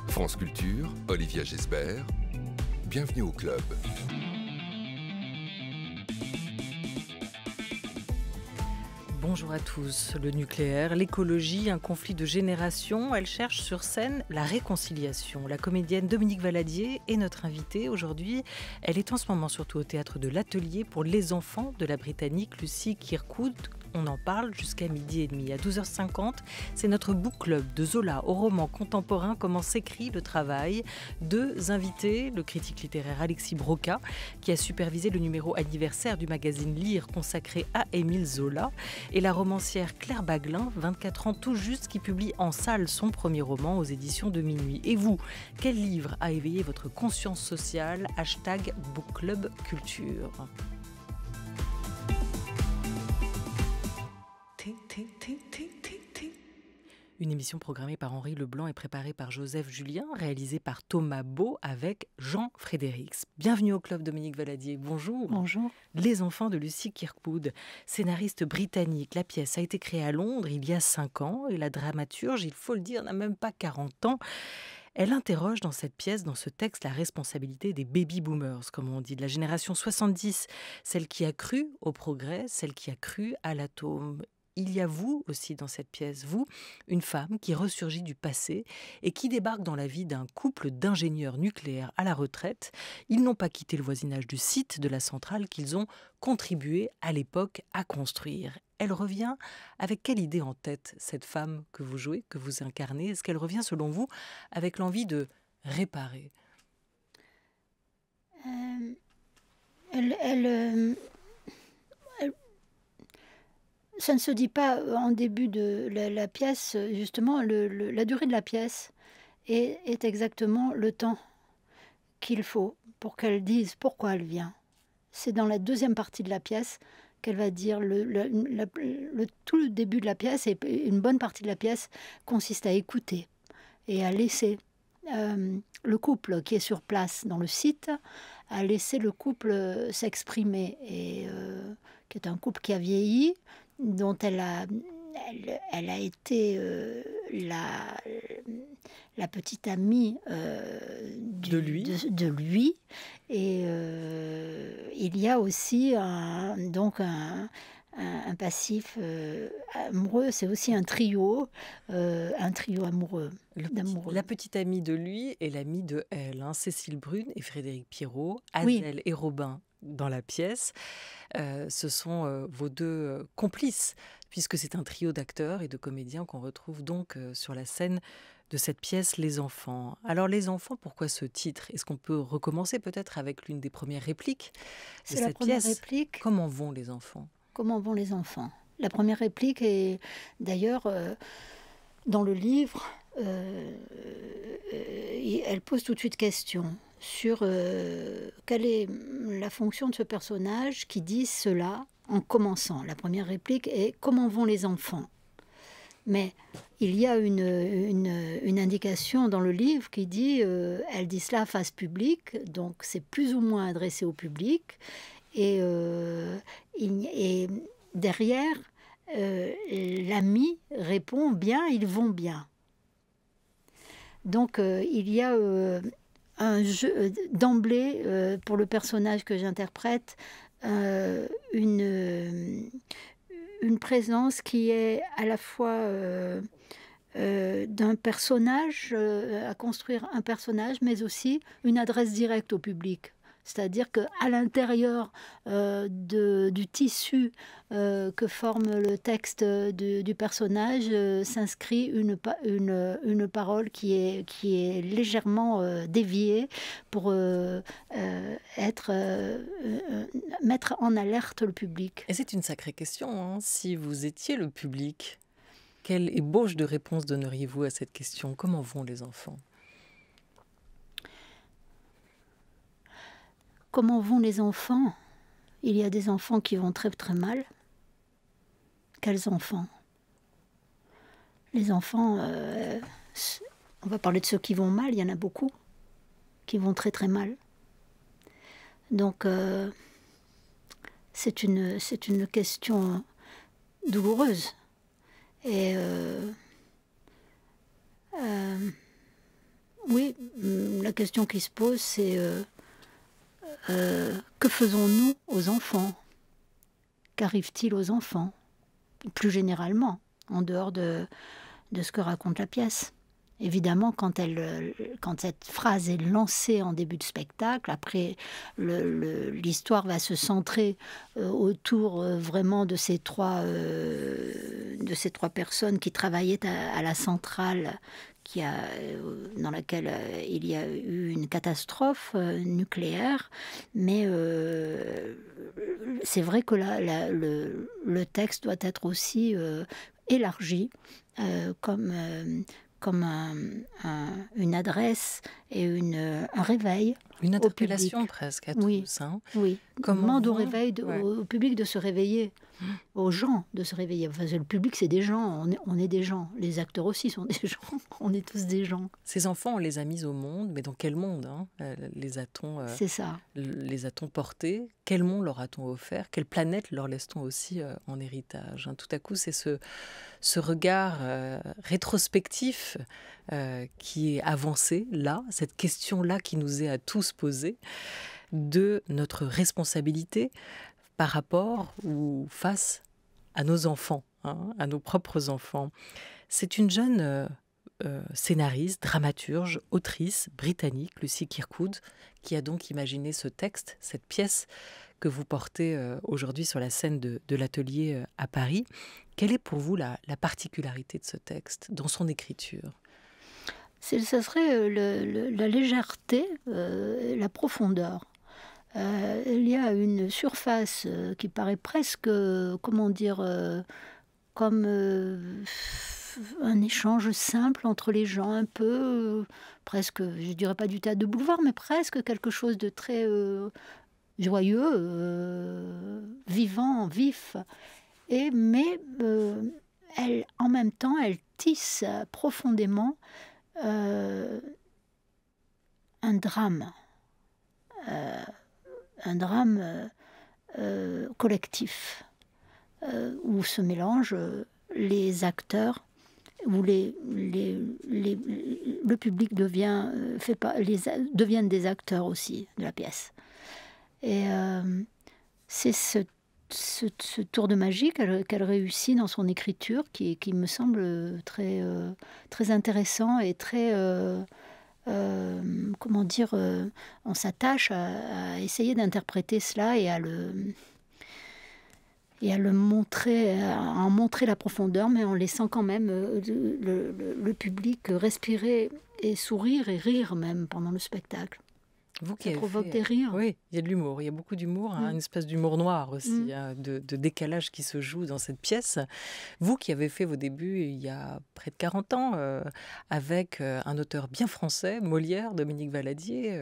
France Culture, Olivia Gesbert, bienvenue au club. Bonjour à tous. Le nucléaire, l'écologie, un conflit de génération, elle cherche sur scène la réconciliation. La comédienne Dominique Valadier est notre invitée aujourd'hui. Elle est en ce moment surtout au théâtre de l'Atelier pour les enfants de la Britannique Lucy Kirkwood. On en parle jusqu'à 12h30. À 12h50, c'est notre book club de Zola au roman contemporain. Comment s'écrit le travail. Deux invités, le critique littéraire Alexis Broca, qui a supervisé le numéro anniversaire du magazine Lire consacré à Émile Zola, et la romancière Claire Baglin, 24 ans tout juste, qui publie en salle son premier roman aux éditions de Minuit. Et vous, quel livre a éveillé votre conscience sociale ? #BookClubCulture. Une émission programmée par Henri Leblanc et préparée par Joseph Julien, réalisée par Thomas Beau avec Jean Frédérix. Bienvenue au club, Dominique Valadier. Bonjour. Bonjour. Les enfants de Lucy Kirkwood, scénariste britannique. La pièce a été créée à Londres il y a 5 ans et la dramaturge, il faut le dire, n'a même pas 40 ans. Elle interroge dans cette pièce, dans ce texte, la responsabilité des baby-boomers, comme on dit, de la génération 70, celle qui a cru au progrès, celle qui a cru à l'atome. Il y a vous aussi dans cette pièce, vous, une femme qui ressurgit du passé et qui débarque dans la vie d'un couple d'ingénieurs nucléaires à la retraite. Ils n'ont pas quitté le voisinage du site de la centrale qu'ils ont contribué à l'époque à construire. Elle revient avec quelle idée en tête, cette femme que vous jouez, que vous incarnez ? Est-ce qu'elle revient, selon vous, avec l'envie de réparer ? Ça ne se dit pas en début de la pièce, justement, la durée de la pièce est exactement le temps qu'il faut pour qu'elle dise pourquoi elle vient. C'est dans la deuxième partie de la pièce qu'elle va dire tout le début de la pièce, et une bonne partie de la pièce consiste à écouter et à laisser le couple qui est sur place dans le site, à laisser le couple s'exprimer, et qui est un couple qui a vieilli, dont elle a été la petite amie de lui. Et il y a aussi un passif amoureux. C'est aussi un trio amoureux. La petite amie de lui et l'amie de elle, Cécile Brune et Frédéric Pierrot, Hazel et Robin dans la pièce. Ce sont vos deux complices, puisque c'est un trio d'acteurs et de comédiens qu'on retrouve donc sur la scène de cette pièce Les Enfants. Alors les enfants, pourquoi ce titre ? Est-ce qu'on peut recommencer peut-être avec l'une des premières répliques de cette pièce ? C'est la première réplique. Comment vont les enfants ? Comment vont les enfants ? La première réplique est d'ailleurs dans le livre, elle pose tout de suite question sur quelle est la fonction de ce personnage qui dit cela en commençant. La première réplique est « Comment vont les enfants ?» Mais il y a une indication dans le livre qui dit elle dit cela à face publique, donc c'est plus ou moins adressé au public, et derrière, l'ami répond « Bien, ils vont bien ». Donc il y a un jeu d'emblée pour le personnage que j'interprète, une présence qui est à la fois d'un personnage, à construire un personnage, mais aussi une adresse directe au public. C'est-à-dire qu'à l'intérieur du tissu que forme le texte du personnage s'inscrit une parole qui est légèrement déviée pour mettre en alerte le public. Et c'est une sacrée question, si vous étiez le public, quelle ébauche de réponse donneriez-vous à cette question ? Comment vont les enfants ? Comment vont les enfants ? Il y a des enfants qui vont très très mal. Quels enfants ? Les enfants, on va parler de ceux qui vont mal, il y en a beaucoup qui vont très très mal. Donc c'est une question douloureuse. Et oui, la question qui se pose, c'est que faisons-nous aux enfants? Qu'arrive-t-il aux enfants, plus généralement, en dehors de ce que raconte la pièce? Évidemment, quand cette phrase est lancée en début de spectacle, après l'histoire va se centrer autour vraiment de ces trois personnes qui travaillaient à la centrale dans laquelle il y a eu une catastrophe nucléaire. Mais c'est vrai que le texte doit être aussi élargi comme une adresse et un réveil. Une interpellation presque à tous. Hein. Oui, demande au public de se réveiller, aux gens de se réveiller. Enfin, le public, c'est des gens, on est des gens. Les acteurs aussi sont des gens, on est tous des gens. Ces enfants, on les a mis au monde, mais dans quel monde les a-t-on c'est ça. Les a-t-on portés? Quel monde leur a-t-on offert? Quelle planète leur laisse-t-on aussi en héritage? Tout à coup, c'est ce regard rétrospectif qui est avancé là, cette question-là qui nous est à tous posée, de notre responsabilité par rapport ou face à nos enfants, à nos propres enfants. C'est une jeune scénariste, dramaturge, autrice britannique, Lucy Kirkwood, qui a donc imaginé ce texte, cette pièce que vous portez aujourd'hui sur la scène de l'Atelier à Paris. Quelle est pour vous la particularité de ce texte dans son écriture? Ça serait la légèreté, la profondeur. Il y a une surface qui paraît presque, comme un échange simple entre les gens, un peu, presque, je dirais pas du théâtre de boulevard, mais presque quelque chose de très joyeux, vivant, vif. Mais en même temps, elle tisse profondément un drame collectif, où se mélangent les acteurs, où le public deviennent des acteurs aussi de la pièce. Et c'est ce tour de magie qu'elle réussit dans son écriture, qui me semble très, très intéressant et très... on s'attache à essayer d'interpréter cela et à le montrer, à en montrer la profondeur, mais en laissant quand même le public respirer et sourire et rire même pendant le spectacle. Ça provoque des rires. Oui, il y a de l'humour, il y a beaucoup d'humour, une espèce d'humour noir aussi, de décalage qui se joue dans cette pièce. Vous qui avez fait vos débuts il y a près de 40 ans, avec un auteur bien français, Molière, Dominique Valadier,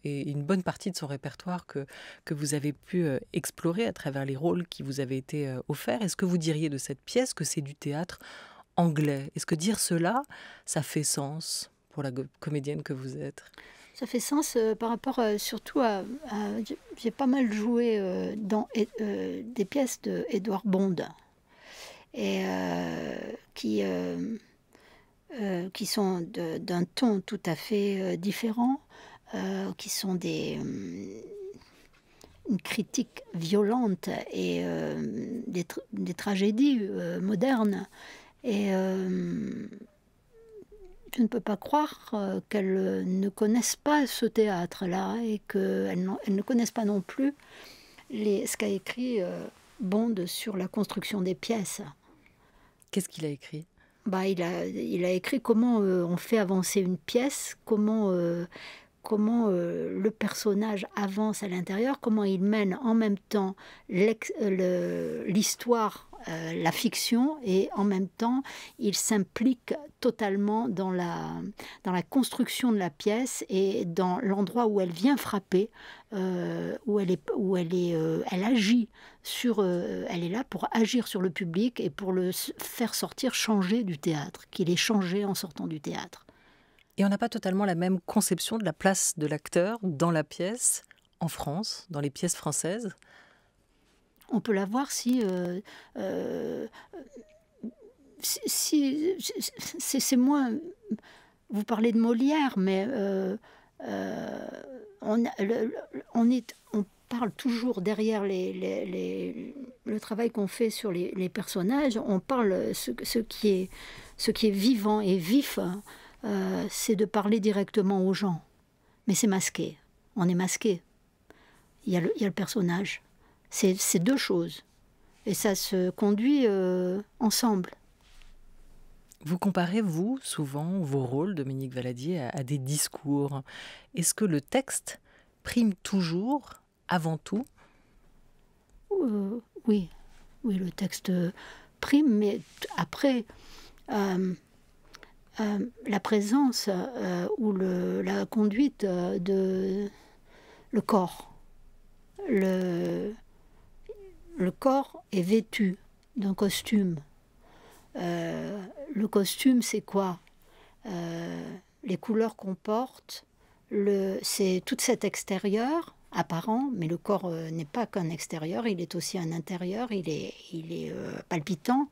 et une bonne partie de son répertoire que vous avez pu explorer à travers les rôles qui vous avaient été offerts. Est-ce que vous diriez de cette pièce que c'est du théâtre anglais? Est-ce que dire cela, ça fait sens pour la comédienne que vous êtes? Ça fait sens par rapport surtout à... J'ai pas mal joué dans des pièces d'Édouard Bond, et qui sont d'un ton tout à fait différent, qui sont une critique violente et des tragédies modernes. Et je ne peux pas croire qu'elles ne connaissent pas ce théâtre-là et qu'elles ne connaissent pas non plus ce qu'a écrit Bond sur la construction des pièces. Qu'est-ce qu'il a écrit ? Il a écrit comment on fait avancer une pièce, comment le personnage avance à l'intérieur, comment il mène en même temps l'histoire, la fiction, et en même temps il s'implique totalement dans la construction de la pièce et dans l'endroit où elle vient frapper, où elle agit elle est là pour agir sur le public et pour le faire changer du théâtre, qu'il est changé en sortant du théâtre. Et on n'a pas totalement la même conception de la place de l'acteur dans la pièce en France, dans les pièces françaises? On peut la voir euh, c'est moins... Vous parlez de Molière, mais on parle toujours derrière le travail qu'on fait sur les personnages, on parle ce qui est vivant et vif, c'est de parler directement aux gens. Mais c'est masqué, on est masqué. Il y a le personnage. C'est deux choses. Et ça se conduit ensemble. Vous comparez, vous, souvent, vos rôles, Dominique Valadier, à des discours. Est-ce que le texte prime toujours, avant tout? Oui, le texte prime, mais après, la présence ou la conduite de le corps. Le corps est vêtu d'un costume. Le costume, c'est quoi? Les couleurs qu'on porte, c'est tout cet extérieur apparent, mais le corps n'est pas qu'un extérieur, il est aussi un intérieur, il est palpitant,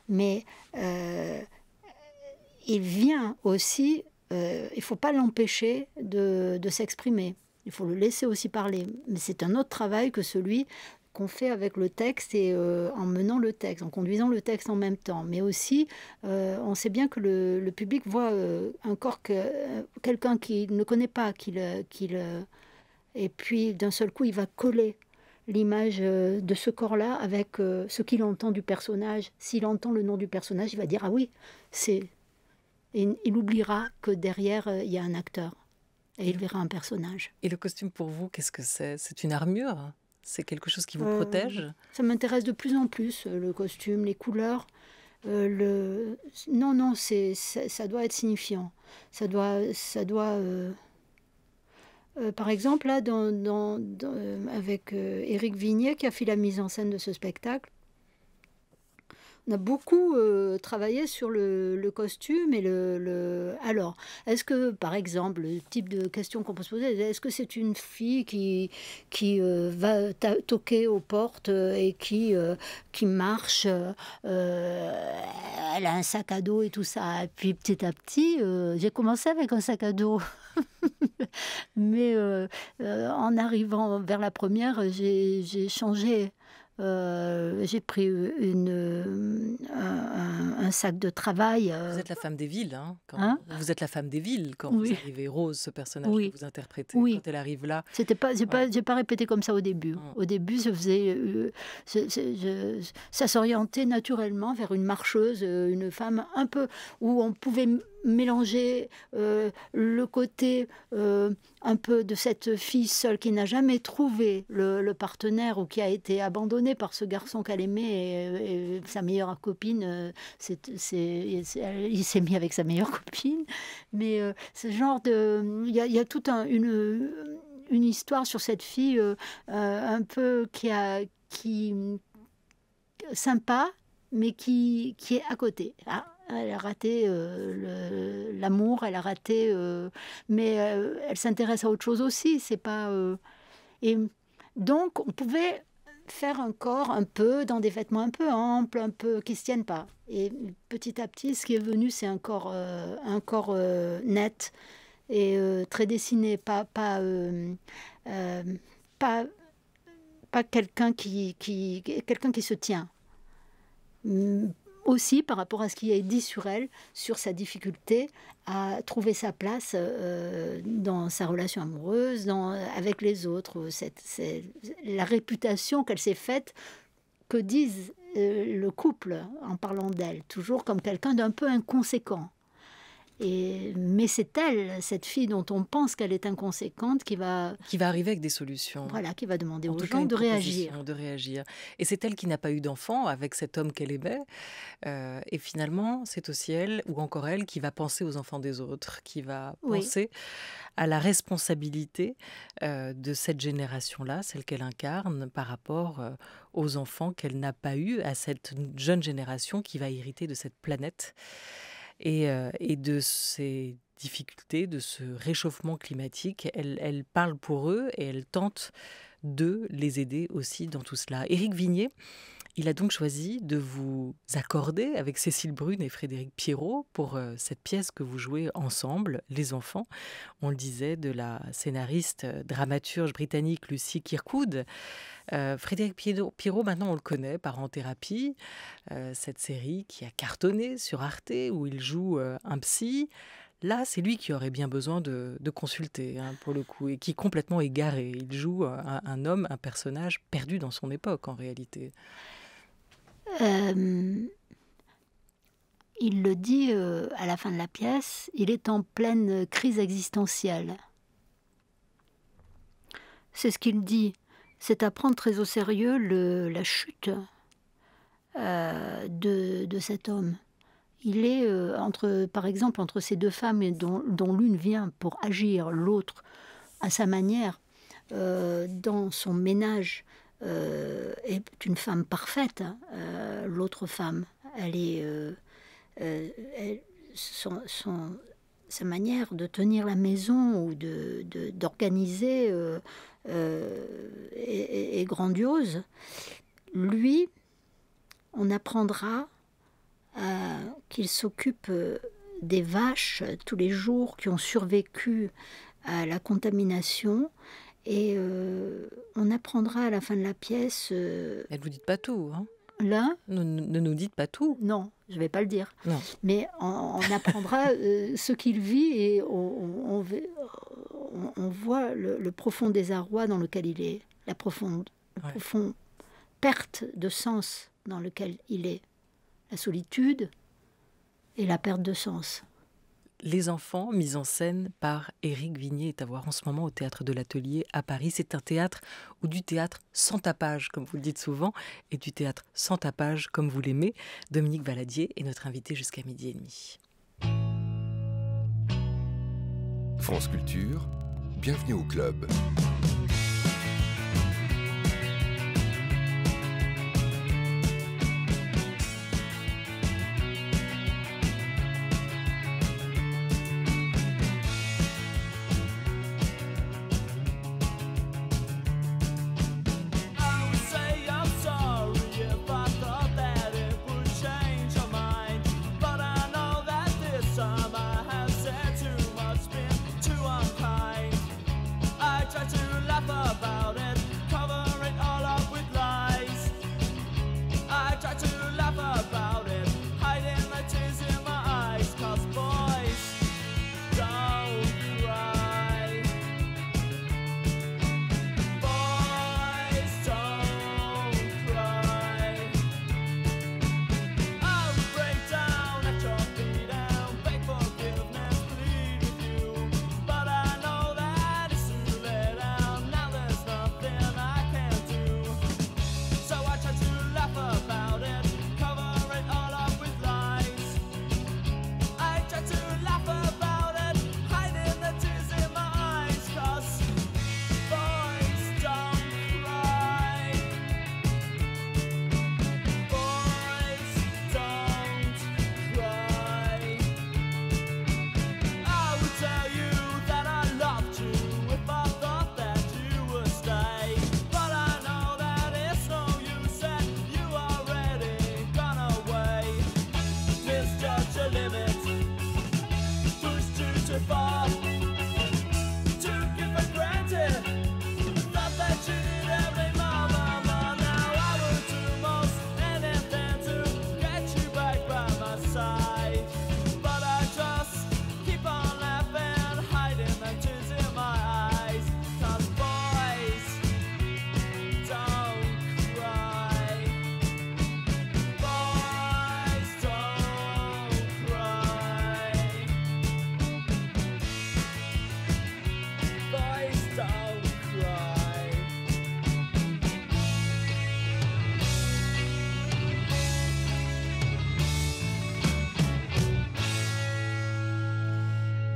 mais il vient aussi, il ne faut pas l'empêcher de s'exprimer, il faut le laisser aussi parler, mais c'est un autre travail que celui qu'on fait avec le texte et en menant le texte, en conduisant le texte en même temps. Mais aussi, on sait bien que le public voit un corps quelqu'un qu'il ne connaît pas, et puis d'un seul coup, il va coller l'image de ce corps-là avec ce qu'il entend du personnage. S'il entend le nom du personnage, il va dire « Ah oui, c'est... » Et il oubliera que derrière, il y a un acteur. Et il verra un personnage. Et le costume pour vous, qu'est-ce que c'est? C'est une armure? C'est quelque chose qui vous protège? Ça m'intéresse de plus en plus, le costume, les couleurs. Non, ça doit être signifiant. Ça doit par exemple, là, avec Éric Vignet, qui a fait la mise en scène de ce spectacle, on a beaucoup travaillé sur le costume et Alors, est-ce que, par exemple, le type de question qu'on peut se poser, est-ce que c'est une fille qui va toquer aux portes et qui marche, elle a un sac à dos et tout ça. Et puis, petit à petit, j'ai commencé avec un sac à dos. Mais en arrivant vers la première, j'ai changé. J'ai pris un sac de travail. Vous êtes la femme des villes, hein, vous êtes la femme des villes quand Oui. vous arrivez. Rose, ce personnage Oui. que vous interprétez, Oui. quand elle arrive là. C'était pas, j'ai pas répété comme ça au début. Au début, je faisais, ça s'orientait naturellement vers une marcheuse, une femme un peu où on pouvait mélanger le côté un peu de cette fille seule qui n'a jamais trouvé le partenaire ou qui a été abandonnée par ce garçon qu'elle aimait et sa meilleure copine, il s'est mis avec sa meilleure copine. Mais ce genre de... Il y a toute une histoire sur cette fille un peu qui sympa, mais qui est à côté. Ah, elle a raté l'amour, elle a raté... mais elle s'intéresse à autre chose aussi. C'est pas... et donc, on pouvait faire un corps un peu dans des vêtements un peu amples, un peu qui se tiennent pas. Et petit à petit, ce qui est venu, c'est un corps net et très dessiné, pas quelqu'un quelqu'un qui se tient. Aussi par rapport à ce qui est dit sur elle, sur sa difficulté à trouver sa place dans sa relation amoureuse, avec les autres. C'est la réputation qu'elle s'est faite, que disent le couple en parlant d'elle, toujours comme quelqu'un d'un peu inconséquent. Mais c'est elle, cette fille dont on pense qu'elle est inconséquente, qui va arriver avec des solutions. Voilà, qui va demander aux cas, gens de réagir. Et c'est elle qui n'a pas eu d'enfant avec cet homme qu'elle aimait. Et finalement, c'est aussi elle, ou encore elle, qui va penser aux enfants des autres, qui va penser à la responsabilité de cette génération-là, celle qu'elle incarne, par rapport aux enfants qu'elle n'a pas eus, à cette jeune génération qui va hériter de cette planète. Et de ces difficultés, de ce réchauffement climatique, elle parle pour eux et elle tente de les aider aussi dans tout cela. Éric Vigné, il a donc choisi de vous accorder avec Cécile Brune et Frédéric Pierrot pour cette pièce que vous jouez ensemble, Les Enfants. On le disait, de la scénariste, dramaturge britannique Lucy Kirkwood. Frédéric Pierrot, maintenant on le connaît, Parents en thérapie, cette série qui a cartonné sur Arte où il joue un psy. Là, c'est lui qui aurait bien besoin de consulter, pour le coup, et qui est complètement égaré. Il joue un homme, un personnage perdu dans son époque, en réalité. Il le dit à la fin de la pièce, il est en pleine crise existentielle. C'est ce qu'il dit. C'est à prendre très au sérieux la chute de cet homme. Il est, par exemple, entre ces deux femmes dont l'une vient pour agir, l'autre, à sa manière, dans son ménage, est une femme parfaite. L'autre femme, elle est... sa manière de tenir la maison ou d'organiser est grandiose. Lui, on apprendra qu'il s'occupe des vaches tous les jours qui ont survécu à la contamination. Et on apprendra à la fin de la pièce... Elle ne vous dit pas tout, hein? Là, ne nous dites pas tout. Non, je ne vais pas le dire. Non. Mais on apprendra ce qu'il vit et on voit le profond désarroi dans lequel il est, la profonde perte de sens dans lequel il est, la solitude et la perte de sens. Les Enfants, mis en scène par Éric Vigné, est à voir en ce moment au Théâtre de l'Atelier à Paris. C'est un théâtre ou du théâtre sans tapage, comme vous le dites souvent, et du théâtre sans tapage, comme vous l'aimez. Dominique Valadier est notre invité jusqu'à 12h30. France Culture, bienvenue au club. Try to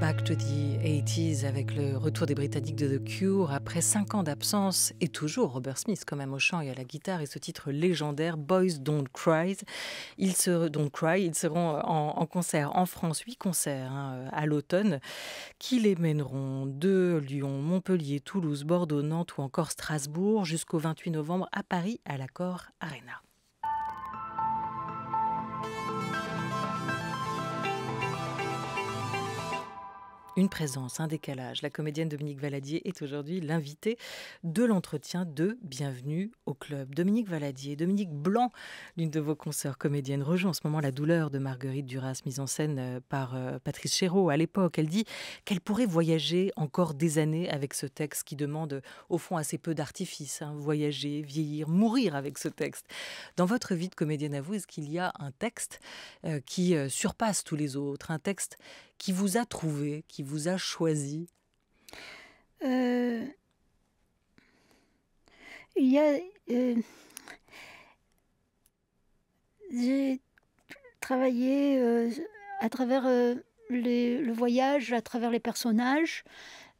Back to the 80s avec le retour des Britanniques de The Cure après 5 ans d'absence et toujours Robert Smith quand même au chant et à la guitare et ce titre légendaire Boys Don't Cry. Ils seront en concert en France, 8 concerts à l'automne qui les mèneront de Lyon, Montpellier, Toulouse, Bordeaux, Nantes ou encore Strasbourg jusqu'au 28 novembre à Paris à l'Accor Arena. Une présence, un décalage. La comédienne Dominique Valadier est aujourd'hui l'invitée de l'entretien de Bienvenue au Club. Dominique Valadier, Dominique Blanc, l'une de vos consoeurs comédiennes, rejoint en ce moment La douleur de Marguerite Duras, mise en scène par Patrice Chéreau à l'époque. Elle dit qu'elle pourrait voyager encore des années avec ce texte qui demande au fond assez peu d'artifice. Voyager, vieillir, mourir avec ce texte. Dans votre vie de comédienne à vous, est-ce qu'il y a un texte qui surpasse tous les autres, un texte qui vous a trouvé, qui vous a choisi? Il y a... j'ai travaillé à travers le voyage, à travers les personnages.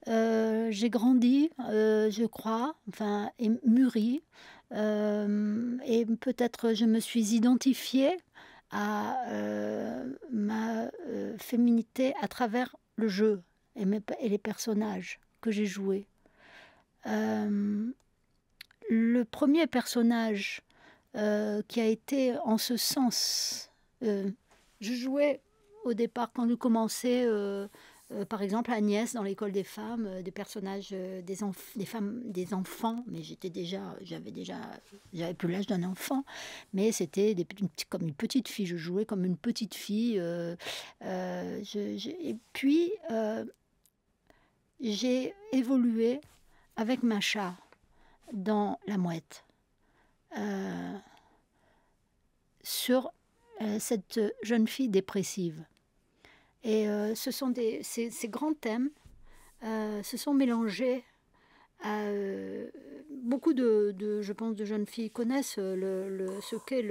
J'ai grandi, je crois, enfin, et mûri. Et peut-être je me suis identifiée à ma féminité à travers le jeu et les personnages que j'ai joués. Le premier personnage qui a été en ce sens, je jouais au départ quand je commençais par exemple Agnès dans l'école des femmes, des personnages, des femmes, des enfants, mais j'avais plus l'âge d'un enfant, mais c'était comme une petite fille, je jouais comme une petite fille, et puis j'ai évolué avec Macha dans La Mouette, sur cette jeune fille dépressive. Et ce sont ces grands thèmes se sont mélangés à beaucoup je pense, de jeunes filles connaissent ce qu'est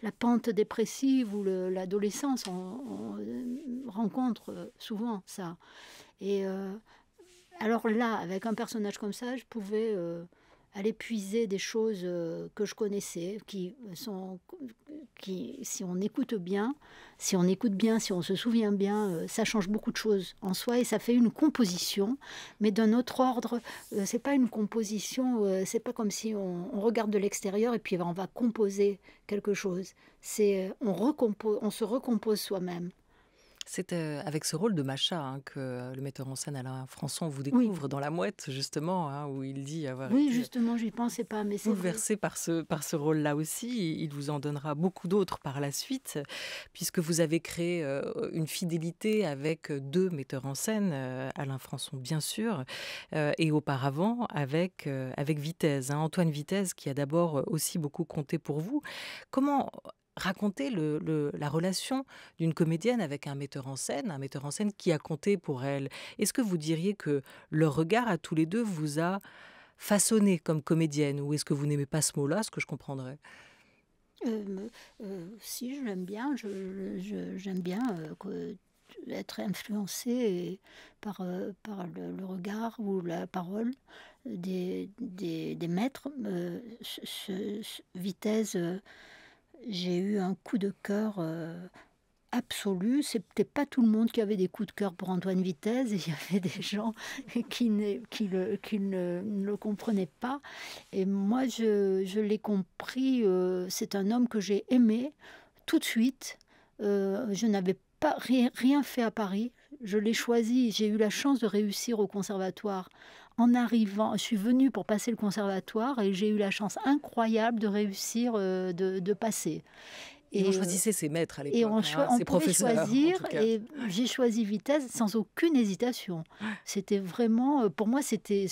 la pente dépressive ou l'adolescence. On rencontre souvent ça. Et alors là, avec un personnage comme ça, je pouvais aller puiser des choses que je connaissais, qui, si on écoute bien, si on se souvient bien, ça change beaucoup de choses en soi et ça fait une composition, mais d'un autre ordre. C'est pas une composition, c'est pas comme si on regarde de l'extérieur et puis on va composer quelque chose. On se recompose soi-même. C'est avec ce rôle de Macha que le metteur en scène Alain Françon vous découvre dans La Mouette, justement, où il dit avoir été justement, j'y pensais pas, mais c'est bouleversé par ce rôle-là aussi. Il vous en donnera beaucoup d'autres par la suite, puisque vous avez créé une fidélité avec 2 metteurs en scène, Alain Françon bien sûr, et auparavant avec Vitesse, Antoine Vitesse, qui a d'abord aussi beaucoup compté pour vous. Comment raconter la relation d'une comédienne avec un metteur en scène qui a compté pour elle? Est-ce que vous diriez que leur regard à tous les deux vous a façonné comme comédienne, ou est-ce que vous n'aimez pas ce mot-là, ce que je comprendrais? Si, je l'aime bien. J'aime bien être influencée par le regard ou la parole des maîtres. Vitesse... j'ai eu un coup de cœur absolu. C'était pas tout le monde qui avait des coups de cœur pour Antoine Vitesse. Il y avait des gens qui ne le comprenaient pas. Et moi, je l'ai compris. C'est un homme que j'ai aimé tout de suite. Je n'avais pas rien fait à Paris. Je l'ai choisi. J'ai eu la chance de réussir au conservatoire. En arrivant, je suis venue pour passer le conservatoire et j'ai eu la chance incroyable de réussir, de passer. Et on choisissait ses maîtres à l'époque, et on ses professeurs. Choisir, et j'ai choisi Vitesse sans aucune hésitation. C'était vraiment, pour moi, c'était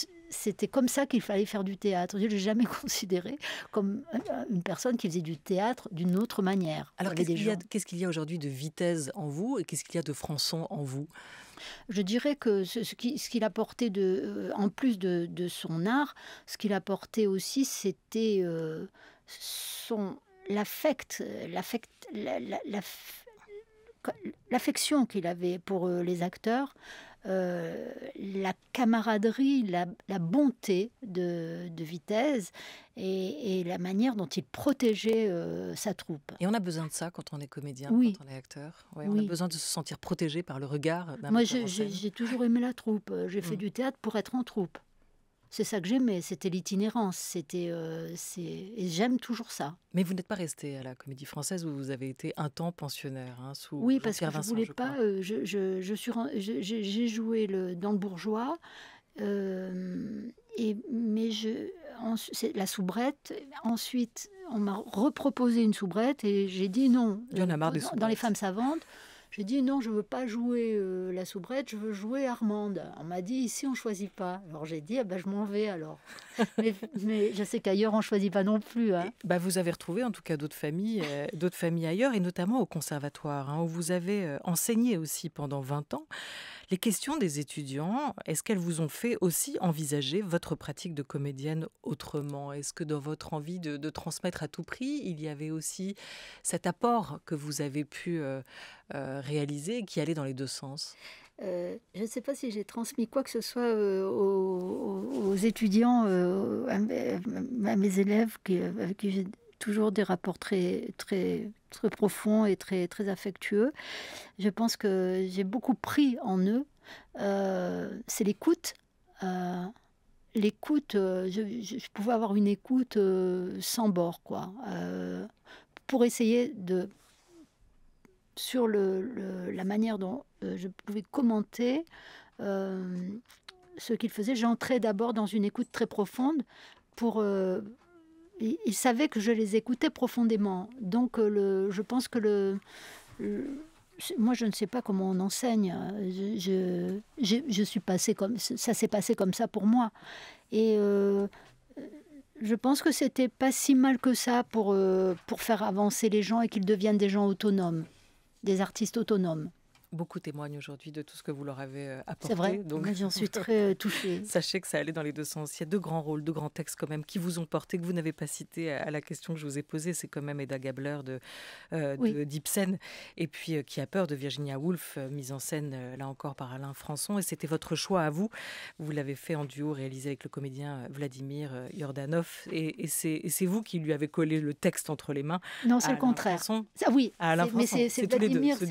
comme ça qu'il fallait faire du théâtre. Je ne l'ai jamais considéré comme une personne qui faisait du théâtre d'une autre manière. Alors, qu'est-ce qu'il y a aujourd'hui de Vitesse en vous et qu'est-ce qu'il y a de Françon en vous? Je dirais que ce qu'il apportait en plus de son art, ce qu'il apportait aussi, c'était l'affect, l'affection qu'il avait pour les acteurs, la camaraderie, la bonté de Vitesse et la manière dont il protégeait sa troupe. Et on a besoin de ça quand on est comédien, Oui. quand on est acteur. Ouais, on a Oui. besoin de se sentir protégé par le regard d'un Moi, metteur en scène. j'ai toujours aimé la troupe. J'ai fait du théâtre pour être en troupe. C'est ça que j'aimais, c'était l'itinérance. Et j'aime toujours ça. Mais vous n'êtes pas resté à la Comédie Française où vous avez été un temps pensionnaire, hein, sous Oui, parce que Jean-Pierre je Vincent, voulais je pas. crois. J'ai joué dans le Bourgeois, c'est la soubrette. Ensuite, on m'a reproposé une soubrette et j'ai dit non. Il y en a marre des Dans Les soubrettes. Femmes savantes, j'ai dit non, je veux pas jouer la soubrette, je veux jouer Armande. On m'a dit ici on choisit pas. Alors j'ai dit je m'en vais alors. mais je sais qu'ailleurs on choisit pas non plus. Hein. Vous avez retrouvé en tout cas d'autres familles ailleurs, et notamment au conservatoire, hein, où vous avez enseigné aussi pendant 20 ans. Les questions des étudiants, est-ce qu'elles vous ont fait aussi envisager votre pratique de comédienne autrement? Est-ce que dans votre envie de transmettre à tout prix, il y avait aussi cet apport que vous avez pu réaliser et qui allait dans les deux sens? Je ne sais pas si j'ai transmis quoi que ce soit aux étudiants, à mes élèves avec qui j'ai toujours des rapports très, très, très profonds et très, très affectueux. Je pense que j'ai beaucoup pris en eux. C'est l'écoute. L'écoute, je pouvais avoir une écoute sans bord, quoi. Pour essayer sur la manière dont je pouvais commenter ce qu'il faisait. J'entrais d'abord dans une écoute très profonde. Ils savaient que je les écoutais profondément. Donc, je pense que moi, je ne sais pas comment on enseigne. Je suis passée ça s'est passé comme ça pour moi. Et je pense que c'était pas si mal que ça pour faire avancer les gens et qu'ils deviennent des gens autonomes. Des artistes autonomes. Beaucoup témoignent aujourd'hui de tout ce que vous leur avez apporté. C'est vrai, donc moi j'en suis très touchée. Sachez que ça allait dans les deux sens. Il y a deux grands rôles, deux grands textes quand même qui vous ont porté, que vous n'avez pas cité à la question que je vous ai posée. C'est quand même Hedda Gabler d'Ibsen, et puis Qui a peur de Virginia Woolf, mise en scène là encore par Alain Françon. Et c'était votre choix à vous. Vous l'avez fait en duo, réalisé avec le comédien Vladimir Yordanov. Et c'est vous qui lui avez collé le texte entre les mains. Non, c'est le contraire. Oui, à Alain Françon. Mais c'est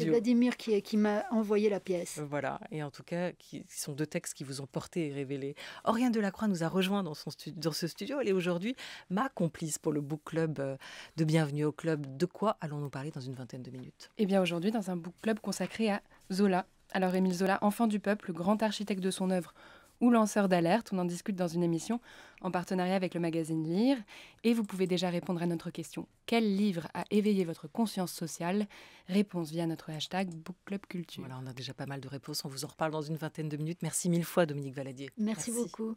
Vladimir qui m'a envoyé la pièce. Voilà, et en tout cas, qui sont deux textes qui vous ont porté et révélé. Oriane Delacroix nous a rejoint dans ce studio. Elle est aujourd'hui ma complice pour le book club de Bienvenue au club. De quoi allons-nous parler dans une vingtaine de minutes? Eh bien aujourd'hui, dans un book club consacré à Zola. Alors Émile Zola, enfant du peuple, grand architecte de son œuvre ou lanceur d'alerte, on en discute dans une émission en partenariat avec le magazine Lire. Et vous pouvez déjà répondre à notre question. Quel livre a éveillé votre conscience sociale? Réponse via notre hashtag BookClubCulture. Voilà, on a déjà pas mal de réponses. On vous en reparle dans une vingtaine de minutes. Merci mille fois, Dominique Valadier. Merci beaucoup.